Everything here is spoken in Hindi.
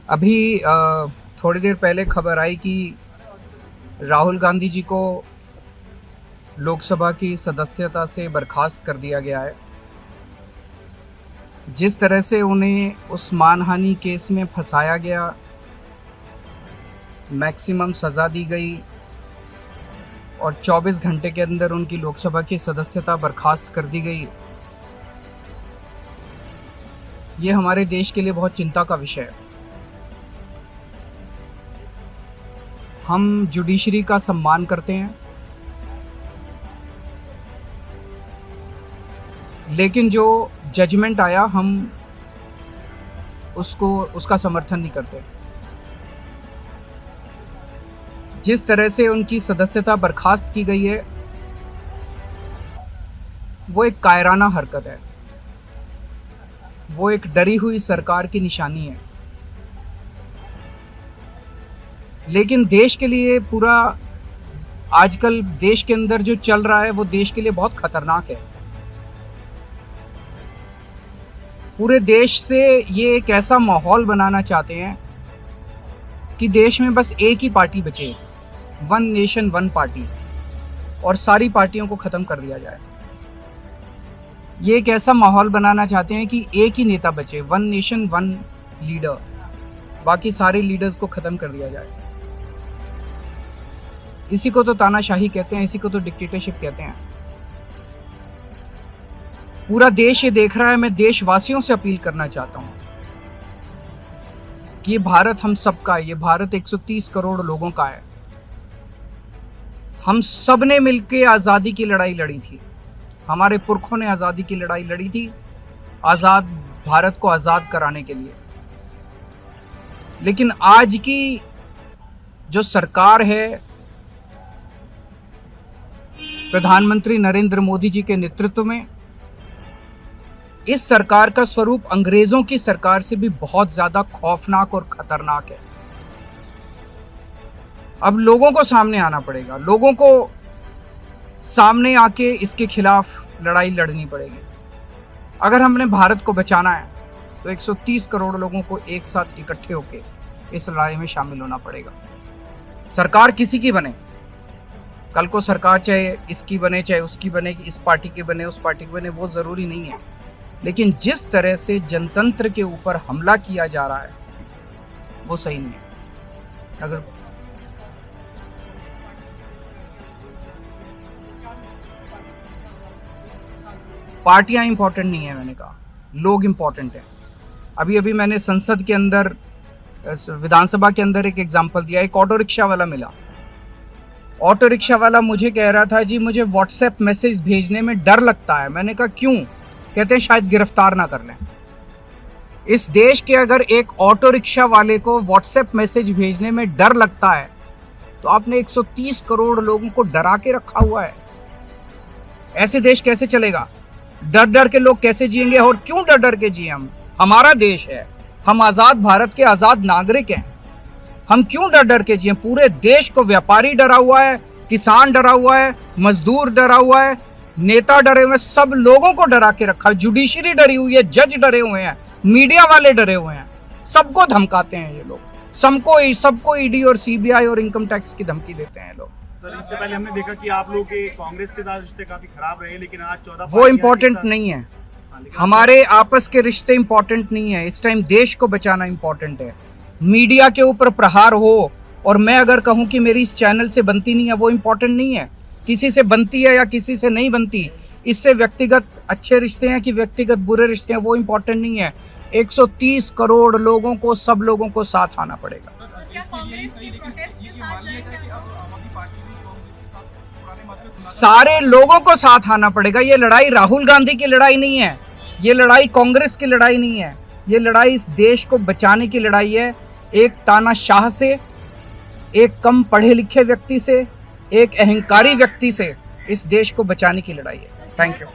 अभी थोड़ी देर पहले खबर आई कि राहुल गांधी जी को लोकसभा की सदस्यता से बर्खास्त कर दिया गया है। जिस तरह से उन्हें उस मानहानि केस में फंसाया गया, मैक्सिमम सज़ा दी गई और 24 घंटे के अंदर उनकी लोकसभा की सदस्यता बर्खास्त कर दी गई, ये हमारे देश के लिए बहुत चिंता का विषय है। हम जुडिशरी का सम्मान करते हैं, लेकिन जो जजमेंट आया हम उसका समर्थन नहीं करते। जिस तरह से उनकी सदस्यता बर्खास्त की गई है, वो एक कायराना हरकत है, वो एक डरी हुई सरकार की निशानी है। लेकिन देश के लिए पूरा आजकल देश के अंदर जो चल रहा है वो देश के लिए बहुत खतरनाक है। पूरे देश से ये एक ऐसा माहौल बनाना चाहते हैं कि देश में बस एक ही पार्टी बचे, वन नेशन वन पार्टी, और सारी पार्टियों को ख़त्म कर दिया जाए। ये एक ऐसा माहौल बनाना चाहते हैं कि एक ही नेता बचे, वन नेशन वन लीडर, बाकी सारे लीडर्स को ख़त्म कर दिया जाए। इसी को तो तानाशाही कहते हैं, इसी को तो डिक्टेटरशिप कहते हैं। पूरा देश ये देख रहा है। मैं देशवासियों से अपील करना चाहता हूं कि ये भारत हम सबका है, ये भारत 130 करोड़ लोगों का है। हम सब ने मिलकर आज़ादी की लड़ाई लड़ी थी, हमारे पुरखों ने आज़ादी की लड़ाई लड़ी थी, आज़ाद भारत को आज़ाद कराने के लिए। लेकिन आज की जो सरकार है, प्रधानमंत्री नरेंद्र मोदी जी के नेतृत्व में, इस सरकार का स्वरूप अंग्रेजों की सरकार से भी बहुत ज्यादा खौफनाक और खतरनाक है। अब लोगों को सामने आना पड़ेगा, लोगों को सामने आके इसके खिलाफ लड़ाई लड़नी पड़ेगी। अगर हमने भारत को बचाना है तो 130 करोड़ लोगों को एक साथ इकट्ठे होके इस लड़ाई में शामिल होना पड़ेगा। सरकार किसी की बने, कल को सरकार चाहे इसकी बने चाहे उसकी बने, इस पार्टी की बने उस पार्टी की बने, वो ज़रूरी नहीं है। लेकिन जिस तरह से जनतंत्र के ऊपर हमला किया जा रहा है वो सही नहीं है। अगर पार्टियां इंपॉर्टेंट नहीं है, मैंने कहा लोग इंपॉर्टेंट हैं। अभी मैंने संसद के अंदर, विधानसभा के अंदर एक एग्जाम्पल दिया। एक ऑटो रिक्शा वाला मिला, ऑटो रिक्शा वाला मुझे कह रहा था, जी मुझे व्हाट्सएप मैसेज भेजने में डर लगता है। मैंने कहा क्यों? कहते हैं शायद गिरफ्तार ना कर लें। इस देश के अगर एक ऑटो रिक्शा वाले को व्हाट्सएप मैसेज भेजने में डर लगता है तो आपने 130 करोड़ लोगों को डरा के रखा हुआ है। ऐसे देश कैसे चलेगा? डर डर के लोग कैसे जिएंगे? और क्यों डर डर के जिए? हम, हमारा देश है, हम आजाद भारत के आजाद नागरिक हैं, हम क्यों डर डर के जिए? पूरे देश को व्यापारी डरा हुआ है, किसान डरा हुआ है, मजदूर डरा हुआ है, नेता डरे हुए हैं, सब लोगों को डरा के रखा है। जुडिशरी डरी हुई है, जज डरे हुए हैं, मीडिया वाले डरे हुए हैं, सबको धमकाते हैं ये लोग, सबको ईडी और सीबीआई और इनकम टैक्स की धमकी देते हैं लोग। सर, इससे पहले हमने देखा कि आप लोग के कांग्रेस के साथ रिश्ते काफी खराब रहे, लेकिन आज 14 वो इम्पोर्टेंट नहीं है। हमारे आपस के रिश्ते इंपॉर्टेंट नहीं है। इस टाइम देश को बचाना इंपॉर्टेंट है। मीडिया के ऊपर प्रहार हो और मैं अगर कहूं कि मेरी इस चैनल से बनती नहीं है, वो इंपॉर्टेंट नहीं है। किसी से बनती है या किसी से नहीं बनती, इससे व्यक्तिगत अच्छे रिश्ते हैं कि व्यक्तिगत बुरे रिश्ते हैं, वो इंपॉर्टेंट नहीं है। 130 करोड़ लोगों को, सब लोगों को साथ आना पड़ेगा। सारे लोगों को साथ आना पड़ेगा। ये लड़ाई राहुल गांधी की लड़ाई नहीं है, ये लड़ाई कांग्रेस की लड़ाई नहीं है, ये लड़ाई इस देश को बचाने की लड़ाई है। एक तानाशाह से, एक कम पढ़े लिखे व्यक्ति से, एक अहंकारी व्यक्ति से इस देश को बचाने की लड़ाई है। Thank you.